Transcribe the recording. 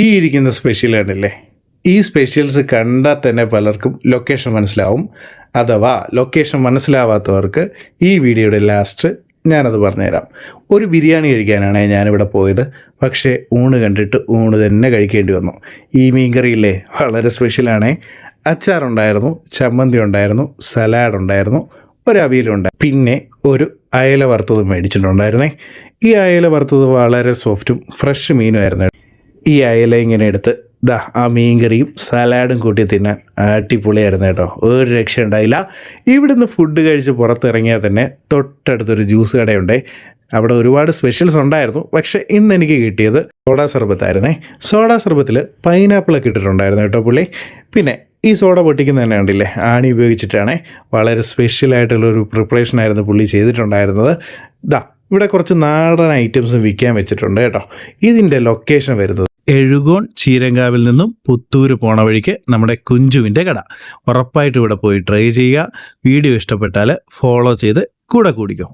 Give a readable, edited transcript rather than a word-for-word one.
ഈ ഇരിക്കുന്ന സ്പെഷ്യൽ കണ്ടില്ലേ? ഈ സ്പെഷ്യൽസ് കണ്ടാൽ തന്നെ പലർക്കും ലൊക്കേഷൻ മനസ്സിലാവും. അഥവാ ലൊക്കേഷൻ മനസ്സിലാവാത്തവർക്ക് ഈ വീഡിയോയുടെ ലാസ്റ്റ് ഞാനത് പറഞ്ഞുതരാം. ഒരു ബിരിയാണി കഴിക്കാനാണ് ഞാനിവിടെ പോയത്. പക്ഷേ ഊണ് കണ്ടിട്ട് ഊണ് തന്നെ കഴിക്കേണ്ടി വന്നു. ഈ മീൻകറിയില്ലേ വളരെ സ്പെഷ്യലാണേ. അച്ചാറുണ്ടായിരുന്നു, ചമ്മന്തി ഉണ്ടായിരുന്നു, സലാഡ് ഉണ്ടായിരുന്നു, ഒരു അവിയലുണ്ടായിരുന്നു, പിന്നെ ഒരു അയല വറുത്തത് മേടിച്ചിട്ടുണ്ടായിരുന്നേ. ഈ അയല വറുത്തത് വളരെ സോഫ്റ്റും ഫ്രഷ് മീനുമായിരുന്നു. ഈ അയല ഇങ്ങനെ എടുത്ത് ആ മീൻകറിയും സലാഡും കൂട്ടി തിന്നാൻ അടിപൊളിയായിരുന്നു കേട്ടോ. ഒരു രക്ഷ ഉണ്ടായില്ല. ഇവിടുന്ന് ഫുഡ് കഴിച്ച് പുറത്തിറങ്ങിയാൽ തന്നെ തൊട്ടടുത്തൊരു ജ്യൂസ് കടയുണ്ടേ. അവിടെ ഒരുപാട് സ്പെഷ്യൽസ് ഉണ്ടായിരുന്നു. പക്ഷേ ഇന്ന് എനിക്ക് കിട്ടിയത് സോഡാ സർബത്തായിരുന്നേ. സോഡാ സർബത്തിൽ പൈനാപ്പിളൊക്കെ ഇട്ടിട്ടുണ്ടായിരുന്നു കേട്ടോ പുള്ളി. പിന്നെ ഈ സോഡ പൊട്ടിക്കുന്ന തന്നെ കണ്ടില്ലേ, ആണി ഉപയോഗിച്ചിട്ടാണേ. വളരെ സ്പെഷ്യലായിട്ടുള്ളൊരു പ്രിപ്പറേഷനായിരുന്നു പുള്ളി ചെയ്തിട്ടുണ്ടായിരുന്നത്. ഇവിടെ കുറച്ച് നാടൻ ഐറ്റംസും വിൽക്കാൻ വെച്ചിട്ടുണ്ട് കേട്ടോ. ഇതിൻ്റെ ലൊക്കേഷൻ വരുന്നത് എഴുകോൺ ചീരങ്കാവിൽ നിന്നും പുത്തൂര് പോണ വഴിക്ക് നമ്മുടെ കുഞ്ചുവിൻ്റെ കട. ഉറപ്പായിട്ടും ഇവിടെ പോയി ട്രൈ ചെയ്യുക. വീഡിയോ ഇഷ്ടപ്പെട്ടാൽ ഫോളോ ചെയ്ത് കൂടെ കൂടിക്കോ.